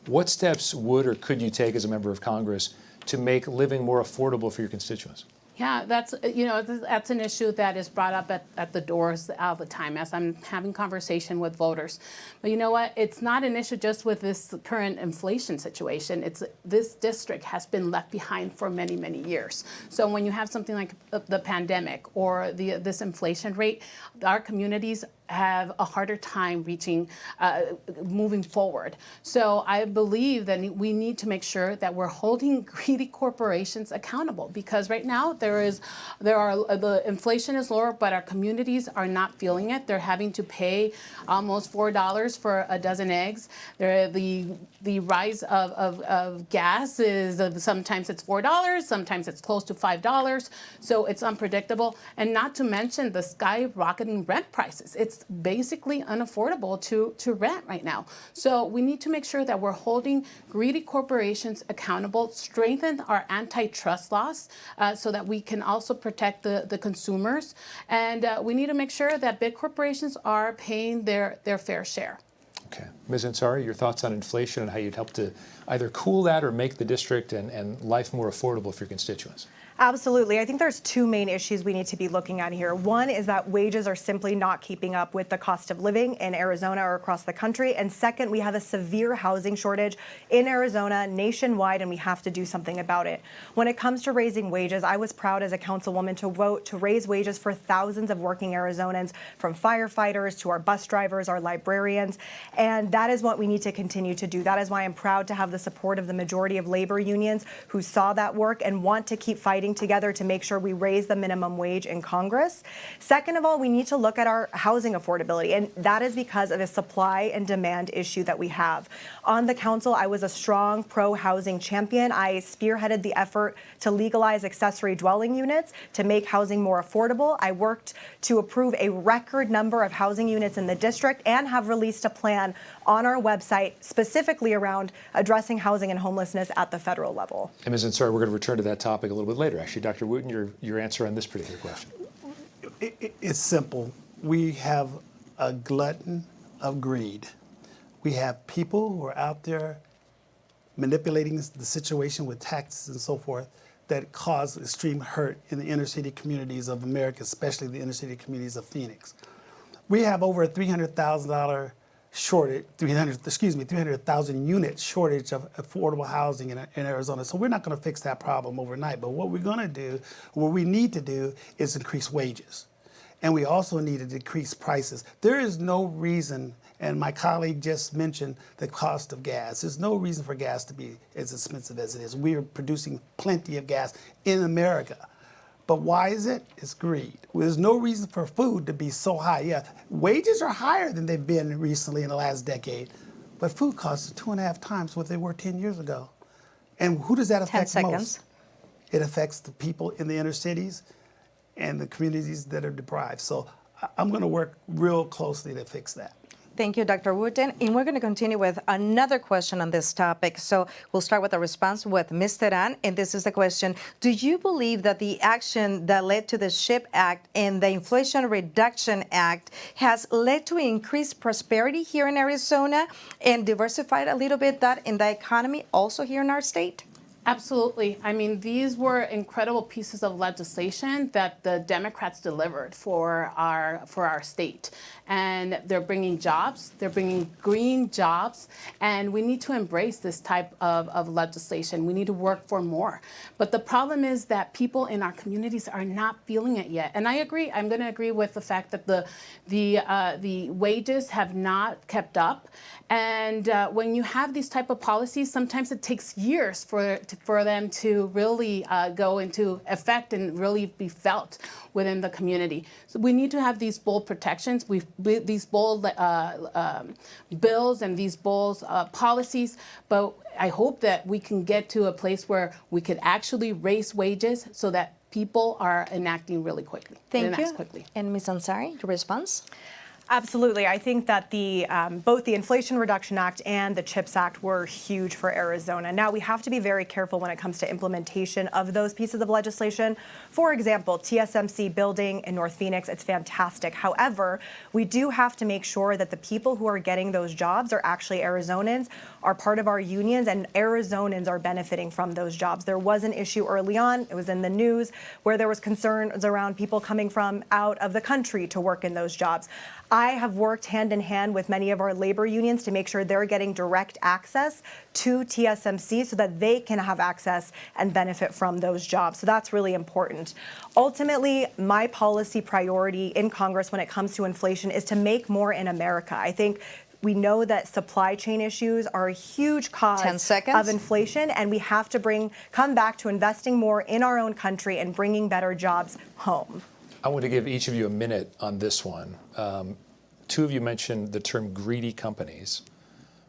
Speaker 2: What steps would or could you take as a member of Congress to make living more affordable for your constituents?
Speaker 4: Yeah, that's an issue that is brought up at the doors all the time as I'm having conversation with voters. But you know what? It's not an issue just with this current inflation situation. This district has been left behind for many, many years. So when you have something like the pandemic or this inflation rate, our communities have a harder time moving forward. So I believe that we need to make sure that we're holding greedy corporations accountable, because right now the inflation is lower, but our communities are not feeling it. They're having to pay almost $4 for a dozen eggs. The rise of gas is sometimes it's $4, sometimes it's close to $5. So it's unpredictable, and not to mention the skyrocketing rent prices. It's basically unaffordable to rent right now. So we need to make sure that we're holding greedy corporations accountable, strengthen our antitrust laws so that we can also protect the consumers. And we need to make sure that big corporations are paying their fair share.
Speaker 2: Okay. Ms. Ansari, your thoughts on inflation and how you'd help to either cool that or make the district and life more affordable for your constituents?
Speaker 5: Absolutely. I think there's two main issues we need to be looking at here. One is that wages are simply not keeping up with the cost of living in Arizona or across the country. And second, we have a severe housing shortage in Arizona, nationwide, and we have to do something about it. When it comes to raising wages, I was proud as a councilwoman to vote to raise wages for thousands of working Arizonans, from firefighters to our bus drivers, our librarians. And that is what we need to continue to do. That is why I'm proud to have the support of the majority of labor unions who saw that work and want to keep fighting together to make sure we raise the minimum wage in Congress. Second of all, we need to look at our housing affordability, and that is because of a supply and demand issue that we have. On the council, I was a strong pro-housing champion. I spearheaded the effort to legalize accessory dwelling units to make housing more affordable. I worked to approve a record number of housing units in the district and have released a plan on our website specifically around addressing housing and homelessness at the federal level.
Speaker 2: And Ms. Ansari, we're going to return to that topic a little bit later. Actually, Dr. Wooten, your answer on this particular question.
Speaker 3: It's simple. We have a glutton of greed. We have people who are out there manipulating the situation with taxes and so forth that cause extreme hurt in the inner city communities of America, especially the inner city communities of Phoenix. We have over a $300,000 shortage, 300,000 unit shortage of affordable housing in Arizona. So we're not going to fix that problem overnight. But what we're going to do, what we need to do, is increase wages. And we also need to decrease prices. There is no reason, and my colleague just mentioned the cost of gas. There's no reason for gas to be as expensive as it is. We are producing plenty of gas in America. But why is it? It's greed. There's no reason for food to be so high. Yeah, wages are higher than they've been recently in the last decade, but food costs are 2.5 times what they were 10 years ago. And who does that affect
Speaker 1: 10
Speaker 3: most?
Speaker 1: seconds.
Speaker 3: It affects the people in the inner cities and the communities that are deprived. So I'm going to work real closely to fix that.
Speaker 1: Thank you, Dr. Wooten. And we're going to continue with another question on this topic. So we'll start with a response with Ms. Teran. And this is the question: do you believe that the action that led to the SHIP Act and the Inflation Reduction Act has led to increased prosperity here in Arizona and diversified a little bit that in the economy also here in our state?
Speaker 4: Absolutely. I mean, these were incredible pieces of legislation that the Democrats delivered for our state. And they're bringing jobs, they're bringing green jobs, and we need to embrace this type of legislation. We need to work for more. But the problem is that people in our communities are not feeling it yet. And I agree, I'm going to agree with the fact that the wages have not kept up. And when you have these type of policies, sometimes it takes years for them to really go into effect and really be felt within the community. So we need to have these bold protections, these bold bills and these bold policies. But I hope that we can get to a place where we could actually raise wages so that people are enacting really quickly.
Speaker 1: Thank you.
Speaker 4: Quickly.
Speaker 1: And Ms. Ansari, your response?
Speaker 5: Absolutely. I think that both the Inflation Reduction Act and the CHIPS Act were huge for Arizona. Now, we have to be very careful when it comes to implementation of those pieces of legislation. For example, TSMC building in North Phoenix, it's fantastic. However, we do have to make sure that the people who are getting those jobs are actually Arizonans, are part of our unions, and Arizonans are benefiting from those jobs. There was an issue early on, it was in the news, where there was concerns around people coming from out of the country to work in those jobs. I have worked hand in hand with many of our labor unions to make sure they're getting direct access to TSMC so that they can have access and benefit from those jobs. So that's really important. Ultimately, my policy priority in Congress when it comes to inflation is to make more in America. I think we know that supply chain issues are a huge cause of inflation, and we have to come back to investing more in our own country and bringing better jobs home.
Speaker 2: I want to give each of you a minute on this one. Two of you mentioned the term greedy companies.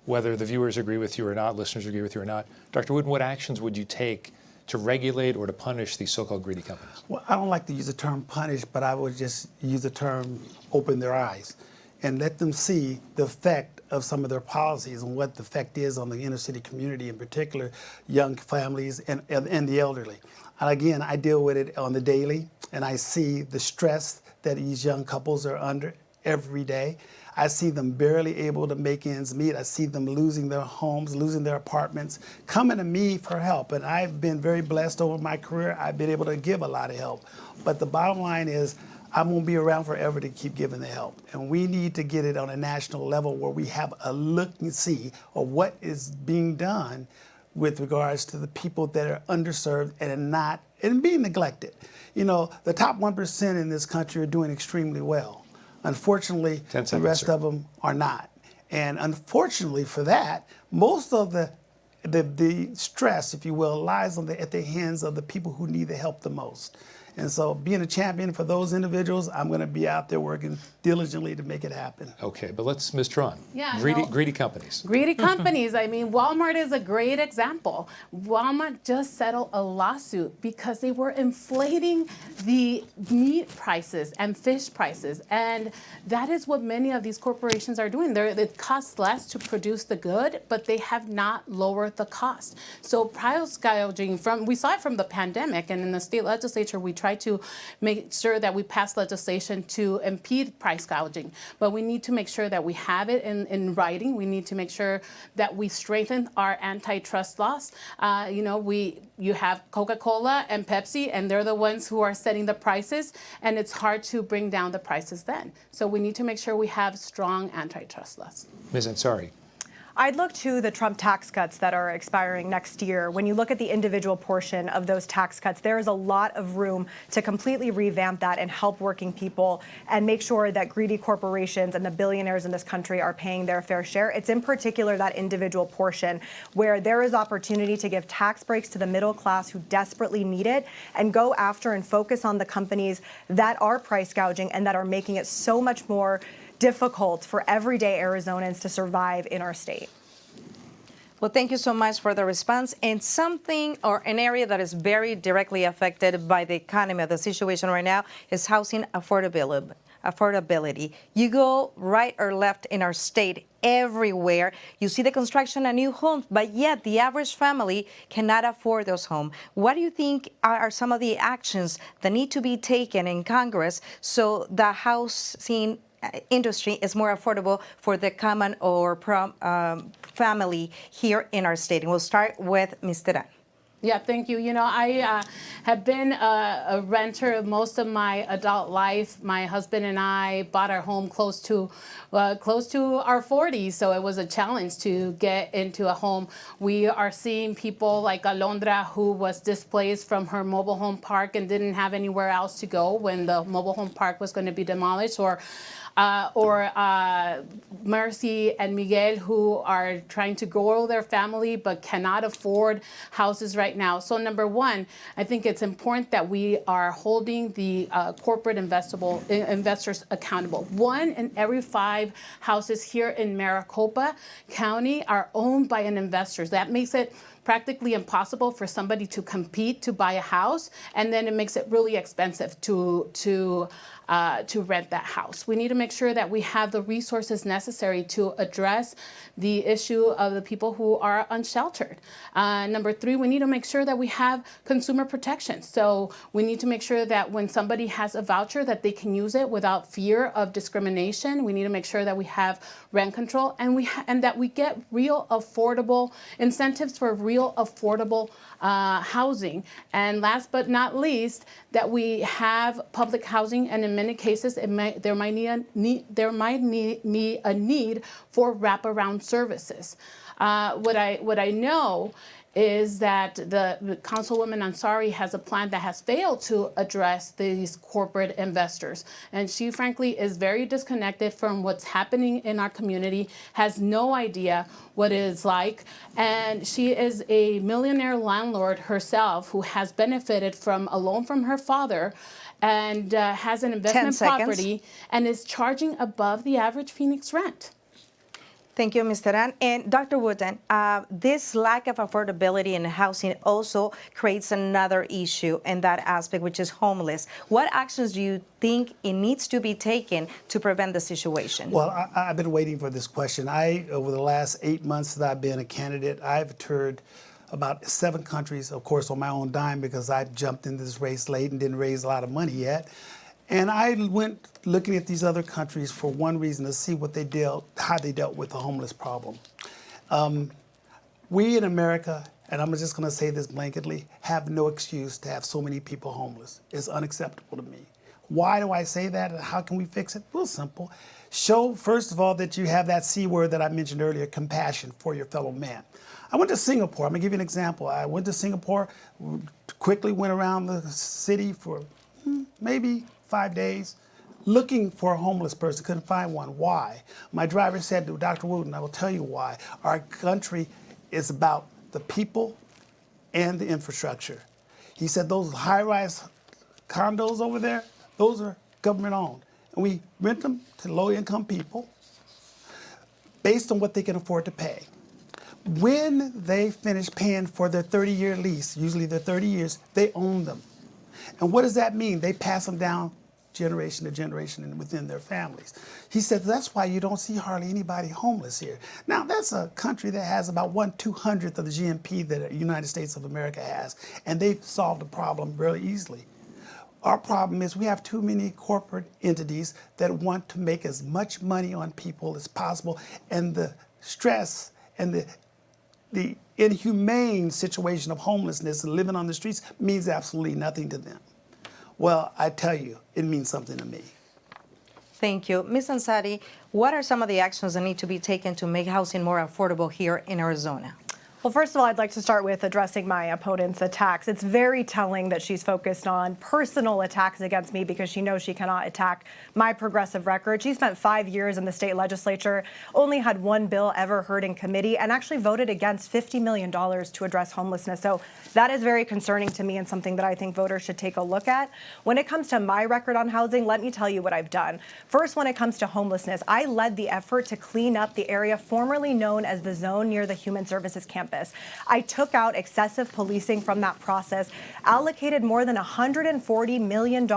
Speaker 2: Whether the viewers agree with you or not, listeners agree with you or not, Dr. Wooden, what actions would you take to regulate or to punish these so-called greedy companies?
Speaker 3: Well, I don't like to use the term punish, but I would just use the term open their eyes and let them see the effect of some of their policies and what the effect is on the inner city community, in particular, young families and the elderly. And again, I deal with it on the daily, and I see the stress that these young couples are under every day. I see them barely able to make ends meet. I see them losing their homes, losing their apartments, coming to me for help. And I've been very blessed over my career. I've been able to give a lot of help. But the bottom line is, I won't be around forever to keep giving the help. And we need to get it on a national level where we have a look and see of what is being done with regards to the people that are underserved and being neglected. You know, the top 1% in this country are doing extremely well. Unfortunately, the rest of them are not. And unfortunately for that, most of the stress, if you will, lies at the hands of the people who need the help the most. And so being a champion for those individuals, I'm going to be out there working diligently to make it happen.
Speaker 2: Okay, but Ms. Tron,
Speaker 4: Yeah,
Speaker 2: greedy companies.
Speaker 4: Greedy companies. I mean, Walmart is a great example. Walmart just settled a lawsuit because they were inflating the meat prices and fish prices. And that is what many of these corporations are doing. It costs less to produce the good, but they have not lowered the cost. So price gouging, we saw it from the pandemic, and in the state legislature, we tried to make sure that we pass legislation to impede price gouging. But we need to make sure that we have it in writing. We need to make sure that we strengthen our antitrust laws. You have Coca-Cola and Pepsi, and they're the ones who are setting the prices, and it's hard to bring down the prices then. So we need to make sure we have strong antitrust laws.
Speaker 2: Ms. Ansari.
Speaker 5: I'd look to the Trump tax cuts that are expiring next year. When you look at the individual portion of those tax cuts, there is a lot of room to completely revamp that and help working people and make sure that greedy corporations and the billionaires in this country are paying their fair share. It's in particular that individual portion where there is opportunity to give tax breaks to the middle class who desperately need it and go after and focus on the companies that are price gouging and that are making it so much more difficult for everyday Arizonans to survive in our state.
Speaker 1: Well, thank you so much for the response. And an area that is very directly affected by the economy, of the situation right now, is housing affordability. You go right or left in our state, everywhere, you see the construction of new homes, but yet the average family cannot afford those homes. What do you think are some of the actions that need to be taken in Congress so the housing industry is more affordable for the common or family here in our state? And we'll start with Ms. Teran.
Speaker 4: Yeah, thank you. You know, I have been a renter most of my adult life. My husband and I bought our home close to our 40s, so it was a challenge to get into a home. We are seeing people like Alondra, who was displaced from her mobile home park and didn't have anywhere else to go when the mobile home park was going to be demolished, or Mercy and Miguel, who are trying to grow their family but cannot afford houses right now. So number one, I think it's important that we are holding the corporate investors accountable. 1 in every 5 houses here in Maricopa County are owned by an investor. That makes it practically impossible for somebody to compete to buy a house, and then it makes it really expensive to rent that house. We need to make sure that we have the resources necessary to address the issue of the people who are unsheltered. Number 3, we need to make sure that we have consumer protection. So we need to make sure that when somebody has a voucher that they can use it without fear of discrimination. We need to make sure that we have rent control, and that we get real affordable incentives for real affordable housing. And last but not least, that we have public housing, and in many cases there might be a need for wraparound services. What I know is that the Councilwoman Ansari has a plan that has failed to address these corporate investors. And she frankly is very disconnected from what's happening in our community, has no idea what it is like. And she is a millionaire landlord herself who has benefited from a loan from her father, and has an investment property and is charging above the average Phoenix rent.
Speaker 1: Thank you, Mr. Ann. And Dr. Wooten, this lack of affordability in housing also creates another issue in that aspect, which is homeless. What actions do you think it needs to be taken to prevent the situation?
Speaker 3: Well, I've been waiting for this question. Over the last 8 months that I've been a candidate, I've toured about 7 countries, of course, on my own dime, because I jumped into this race late and didn't raise a lot of money yet. And I went looking at these other countries for one reason, to see how they dealt with the homeless problem. We in America, and I'm just going to say this blanketly, have no excuse to have so many people homeless. It's unacceptable to me. Why do I say that, and how can we fix it? Real simple. Show, first of all, that you have that C word that I mentioned earlier, compassion for your fellow man. I went to Singapore. I'm going to give you an example. I went to Singapore, quickly went around the city for maybe 5 days, looking for a homeless person, couldn't find one. Why? My driver said to Dr. Wooten, I will tell you why. Our country is about the people and the infrastructure. He said those high-rise condos over there, those are government-owned. And we rent them to low-income people based on what they can afford to pay. When they finish paying for their 30-year lease, usually they're 30 years, they own them. And what does that mean? They pass them down generation to generation and within their families. He said that's why you don't see hardly anybody homeless here. Now, that's a country that has about 1/200th of the GNP that the United States of America has, and they've solved the problem very easily. Our problem is we have too many corporate entities that want to make as much money on people as possible, and the stress and the inhumane situation of homelessness and living on the streets means absolutely nothing to them. Well, I tell you, it means something to me.
Speaker 1: Thank you. Ms. Ansari, what are some of the actions that need to be taken to make housing more affordable here in Arizona?
Speaker 5: Well, first of all, I'd like to start with addressing my opponent's attacks. It's very telling that she's focused on personal attacks against me because she knows she cannot attack my progressive record. She spent 5 years in the state legislature, only had 1 bill ever heard in committee, and actually voted against $50 million to address homelessness. So that is very concerning to me and something that I think voters should take a look at. When it comes to my record on housing, let me tell you what I've done. First, when it comes to homelessness, I led the effort to clean up the area formerly known as the zone near the Human Services campus. I took out excessive policing from that process, allocated more than $140 million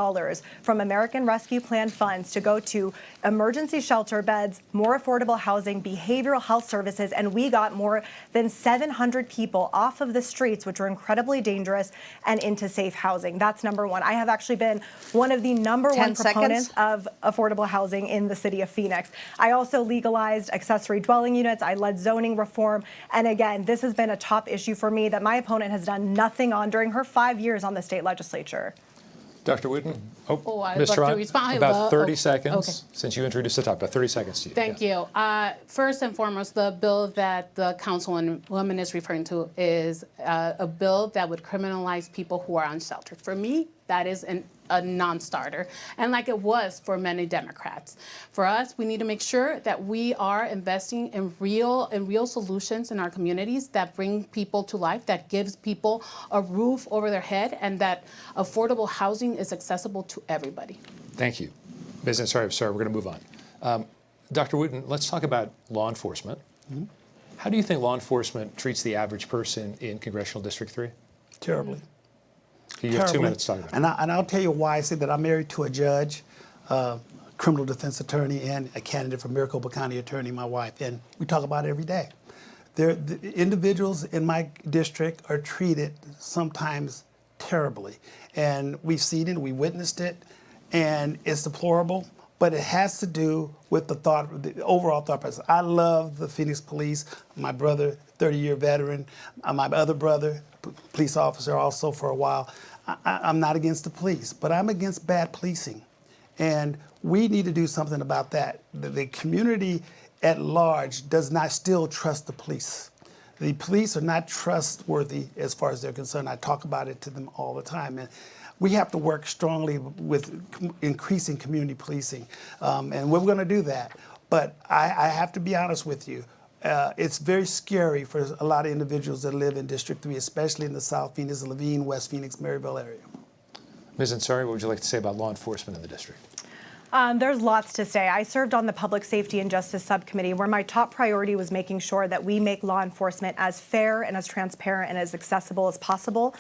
Speaker 5: from American Rescue Plan funds to go to emergency shelter beds, more affordable housing, behavioral health services, and we got more than 700 people off of the streets, which were incredibly dangerous, and into safe housing. That's number one. I have actually been one of the number one proponents of affordable housing in the city of Phoenix. I also legalized accessory dwelling units. I led zoning reform. And again, this has been a top issue for me that my opponent has done nothing on during her 5 years on the state legislature.
Speaker 2: Dr. Wooten?
Speaker 4: I'd
Speaker 2: Ms.
Speaker 4: love to
Speaker 2: Trot,
Speaker 4: respond.
Speaker 2: about 30 seconds,
Speaker 4: okay.
Speaker 2: since you introduced the topic, about 30 seconds to you.
Speaker 4: Thank you. First and foremost, the bill that the councilwoman is referring to is a bill that would criminalize people who are unsheltered. For me, that is a non-starter, and like it was for many Democrats. For us, we need to make sure that we are investing in real solutions in our communities that bring people to life, that gives people a roof over their head, and that affordable housing is accessible to everybody.
Speaker 2: Thank you. Ms. Sorry, we're going to move on. Dr. Wooten, let's talk about law enforcement. Mm-hmm. How do you think law enforcement treats the average person in Congressional District 3?
Speaker 3: Terribly.
Speaker 2: You have 2 minutes to talk about it.
Speaker 3: And I'll tell you why I say that. I'm married to a judge, criminal defense attorney, and a candidate for Maricopa County attorney, my wife, and we talk about it every day. The individuals in my district are treated sometimes terribly, and we've seen it, we witnessed it, and it's deplorable. But it has to do with the overall thought process. I love the Phoenix Police. My brother, 30-year veteran, my other brother, police officer also for a while. I'm not against the police, but I'm against bad policing. And we need to do something about that. The community at large does not still trust the police. The police are not trustworthy as far as they're concerned. I talk about it to them all the time. And we have to work strongly with increasing community policing, and we're going to do that. But I have to be honest with you. It's very scary for a lot of individuals that live in District 3, especially in the South Phoenix, Levine, West Phoenix, Maryville area.
Speaker 2: Ms. Ansari, what would you like to say about law enforcement in the district?
Speaker 5: There's lots to say. I served on the Public Safety and Justice Subcommittee, where my top priority was making sure that we make law enforcement as fair and as transparent and as accessible as possible.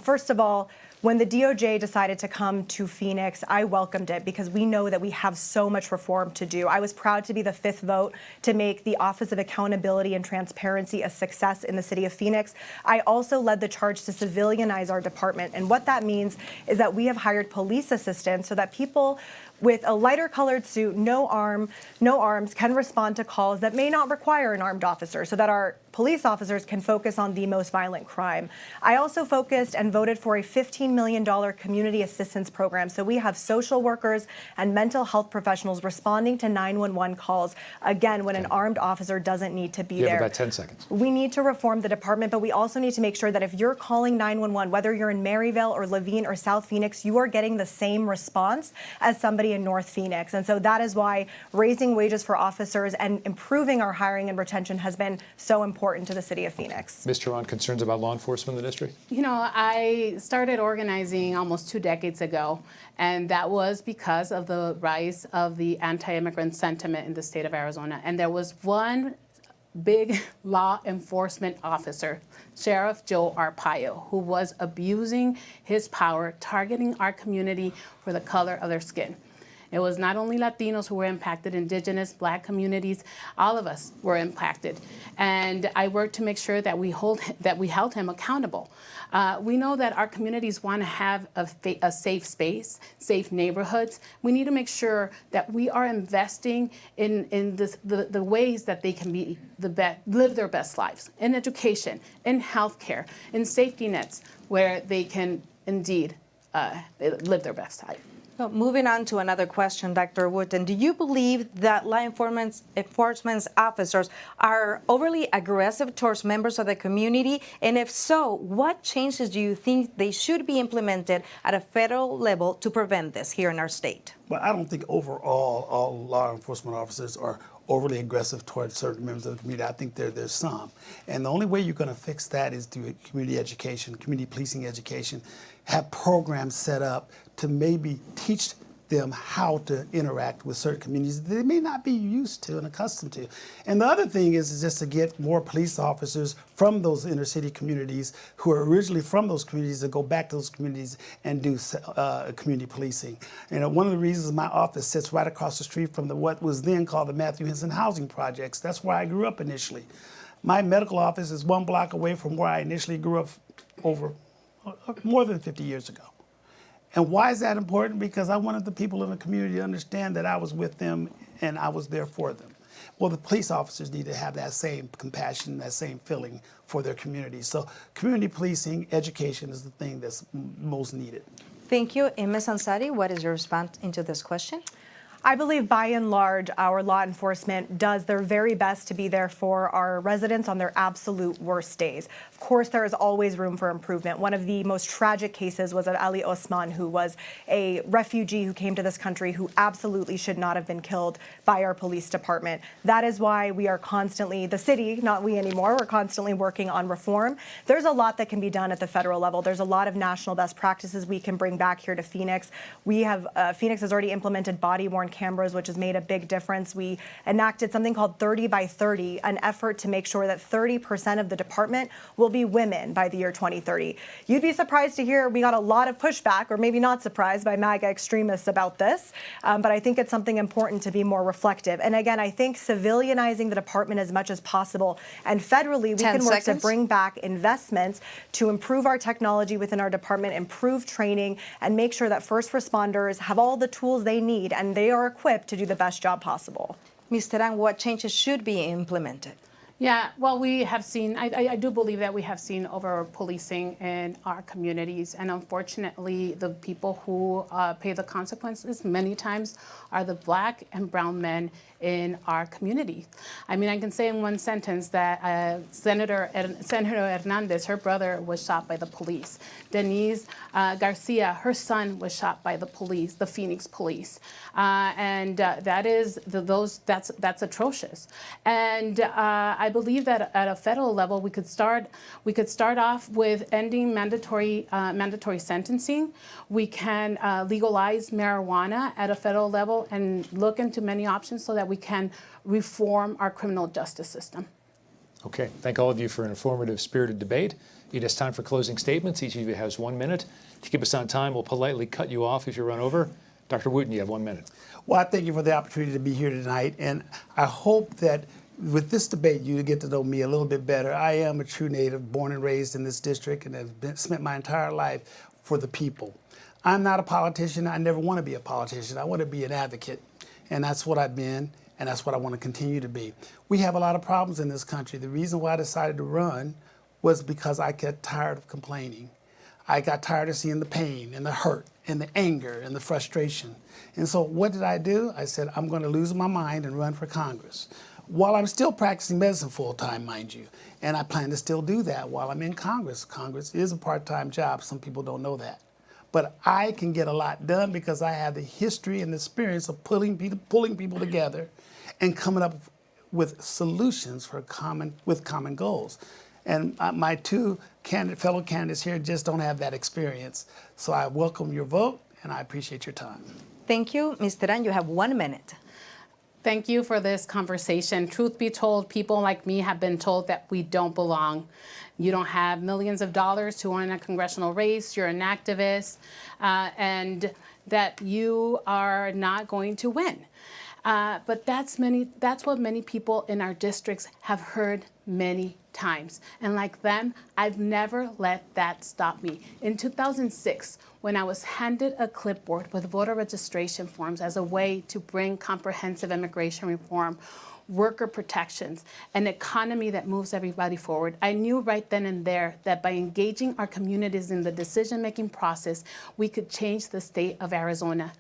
Speaker 5: First of all, when the DOJ decided to come to Phoenix, I welcomed it because we know that we have so much reform to do. I was proud to be the 5th vote to make the Office of Accountability and Transparency a success in the city of Phoenix. I also led the charge to civilianize our department. And what that means is that we have hired police assistants so that people with a lighter colored suit, no arms, can respond to calls that may not require an armed officer so that our police officers can focus on the most violent crime. I also focused and voted for a $15 million community assistance program. So we have social workers and mental health professionals responding to 911 calls, again, when an armed officer doesn't need to be there.
Speaker 2: You have about 10 seconds.
Speaker 5: We need to reform the department, but we also need to make sure that if you're calling 911, whether you're in Maryville or Levine or South Phoenix, you are getting the same response as somebody in North Phoenix. And so that is why raising wages for officers and improving our hiring and retention has been so important to the city of Phoenix.
Speaker 2: Ms. Teron, concerns about law enforcement in the district?
Speaker 4: You know, I started organizing almost 2 decades ago, and that was because of the rise of the anti-immigrant sentiment in the state of Arizona. And there was one big law enforcement officer, Sheriff Joe Arpaio, who was abusing his power, targeting our community for the color of their skin. It was not only Latinos who were impacted, Indigenous, Black communities, all of us were impacted. And I worked to make sure that we held him accountable. We know that our communities want to have a safe space, safe neighborhoods. We need to make sure that we are investing in the ways that they can live their best lives, in education, in healthcare, in safety nets, where they can indeed live their best life.
Speaker 1: Well, moving on to another question, Dr. Wooten, do you believe that law enforcement officers are overly aggressive towards members of the community? And if so, what changes do you think they should be implemented at a federal level to prevent this here in our state?
Speaker 3: Well, I don't think overall all law enforcement officers are overly aggressive towards certain members of the community. I think there's some. And the only way you're going to fix that is through community education, community policing education, have programs set up to maybe teach them how to interact with certain communities that they may not be used to and accustomed to. And the other thing is just to get more police officers from those inner city communities who are originally from those communities to go back to those communities and do community policing. And one of the reasons my office sits right across the street from what was then called the Matthew Henson Housing Projects. That's where I grew up initially. My medical office is 1 block away from where I initially grew up over more than 50 years ago. And why is that important? Because I wanted the people in the community to understand that I was with them and I was there for them. Well, the police officers need to have that same compassion, that same feeling for their community. So community policing, education is the thing that's most needed.
Speaker 1: Thank you. And Ms. Ansari, what is your response into this question?
Speaker 5: I believe by and large, our law enforcement does their very best to be there for our residents on their absolute worst days. Of course, there is always room for improvement. One of the most tragic cases was of Ali Osman, who was a refugee who came to this country who absolutely should not have been killed by our police department. That is why we are constantly, the city, not we anymore, we're constantly working on reform. There's a lot that can be done at the federal level. There's a lot of national best practices we can bring back here to Phoenix. We have, Phoenix has already implemented body-worn cameras, which has made a big difference. We enacted something called 30 by 30, an effort to make sure that 30% of the department will be women by the year 2030. You'd be surprised to hear we got a lot of pushback, or maybe not surprised, by MAGA extremists about this, but I think it's something important to be more reflective. And again, I think civilianizing the department as much as possible, and federally we can work to bring back investments to improve our technology within our department, improve training, and make sure that first responders have all the tools they need and they are equipped to do the best job possible.
Speaker 1: Ms. Teran, what changes should be implemented?
Speaker 4: Yeah, well, we have seen, I do believe that we have seen over-policing in our communities, and unfortunately, the people who pay the consequences many times are the Black and brown men in our community. I mean, I can say in one sentence that Senator Hernandez, her brother, was shot by the police. Denise Garcia, her son, was shot by the police, the Phoenix police, and that's atrocious. And I believe that at a federal level, we could start off with ending mandatory sentencing. We can legalize marijuana at a federal level and look into many options so that we can reform our criminal justice system.
Speaker 2: Okay, thank all of you for an informative, spirited debate. It is time for closing statements. Each of you has 1 minute. To keep us on time, we'll politely cut you off if you run over. Dr. Wooten, you have 1 minute.
Speaker 3: Well, I thank you for the opportunity to be here tonight, and I hope that with this debate, you get to know me a little bit better. I am a true native, born and raised in this district, and have spent my entire life for the people. I'm not a politician. I never want to be a politician. I want to be an advocate, and that's what I've been, and that's what I want to continue to be. We have a lot of problems in this country. The reason why I decided to run was because I got tired of complaining. I got tired of seeing the pain and the hurt and the anger and the frustration. And so what did I do? I said, I'm going to lose my mind and run for Congress. While I'm still practicing medicine full-time, mind you, and I plan to still do that while I'm in Congress. Congress is a part-time job. Some people don't know that. But I can get a lot done because I have the history and the experience of pulling people together and coming up with solutions for common goals. And my two fellow candidates here just don't have that experience. So I welcome your vote, and I appreciate your time.
Speaker 1: Thank you. Ms. Teran, you have 1 minute.
Speaker 4: Thank you for this conversation. Truth be told, people like me have been told that we don't belong. You don't have millions of dollars to win a congressional race, you're an activist, and that you are not going to win. But that's what many people in our districts have heard many times. And like them, I've never let that stop me. In 2006, when I was handed a clipboard with voter registration forms as a way to bring comprehensive immigration reform, worker protections, an economy that moves everybody forward, I knew right then and there that by engaging our communities in the decision-making process, we could change the state of Arizona.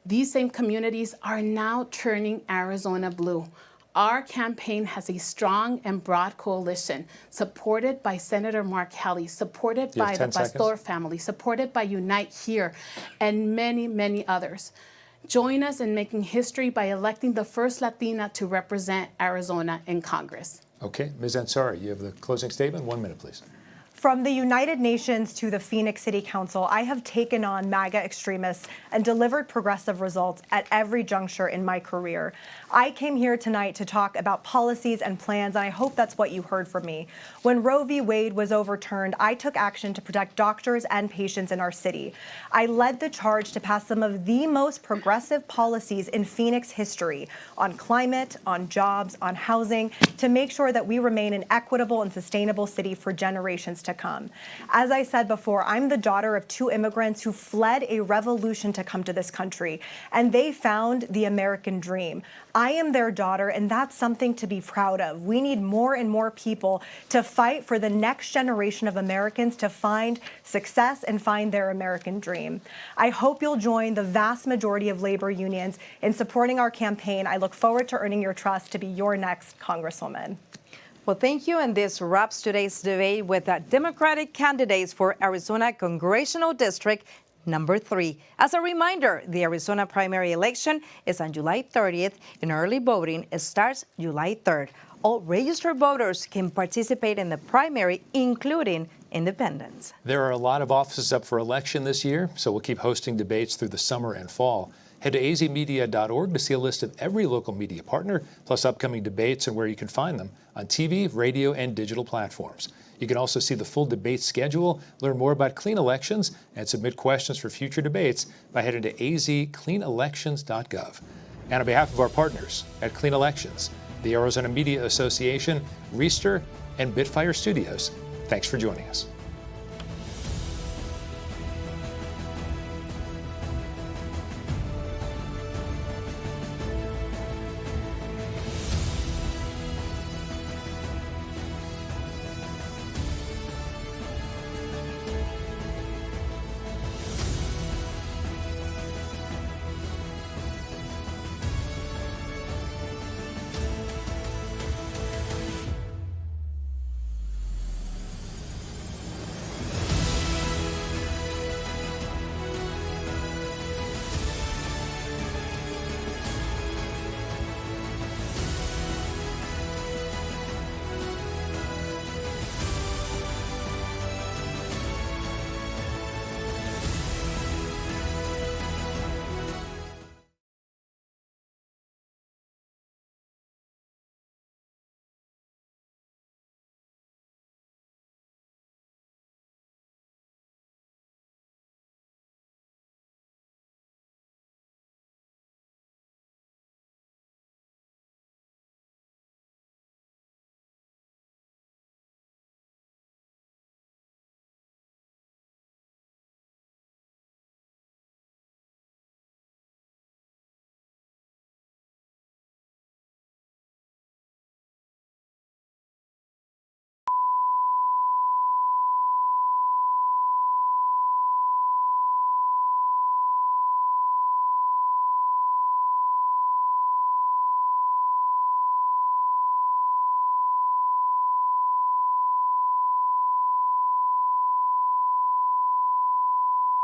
Speaker 4: These same communities are now turning Arizona blue. Our campaign has a strong and broad coalition supported by Senator Mark Kelly, supported by the Pastor family, supported by Unite Here, and many, many others. Join us in making history by electing the first Latina to represent Arizona in Congress.
Speaker 2: Okay, Ms. Ansari, you have the closing statement. 1 minute, please.
Speaker 5: From the United Nations to the Phoenix City Council, I have taken on MAGA extremists and delivered progressive results at every juncture in my career. I came here tonight to talk about policies and plans, and I hope that's what you heard from me. When Roe v. Wade was overturned, I took action to protect doctors and patients in our city. I led the charge to pass some of the most progressive policies in Phoenix history on climate, on jobs, on housing, to make sure that we remain an equitable and sustainable city for generations to come. As I said before, I'm the daughter of 2 immigrants who fled a revolution to come to this country, and they found the American dream. I am their daughter, and that's something to be proud of. We need more and more people to fight for the next generation of Americans to find success and find their American dream. I hope you'll join the vast majority of labor unions in supporting our campaign. I look forward to earning your trust to be your next Congresswoman.
Speaker 1: Well, thank you. And this wraps today's debate with the Democratic candidates for Arizona Congressional District Number 3. As a reminder, the Arizona primary election is on July 30th, and early voting starts July 3rd. All registered voters can participate in the primary, including independents.
Speaker 2: There are a lot of offices up for election this year, so we'll keep hosting debates through the summer and fall. Head to azmedia.org to see a list of every local media partner, plus upcoming debates and where you can find them on TV, radio, and digital platforms. You can also see the full debate schedule, learn more about clean elections, and submit questions for future debates by heading to azcleanelections.gov. And on behalf of our partners at Clean Elections, the Arizona Media Association, Reister, and Bitfire Studios, thanks for joining us.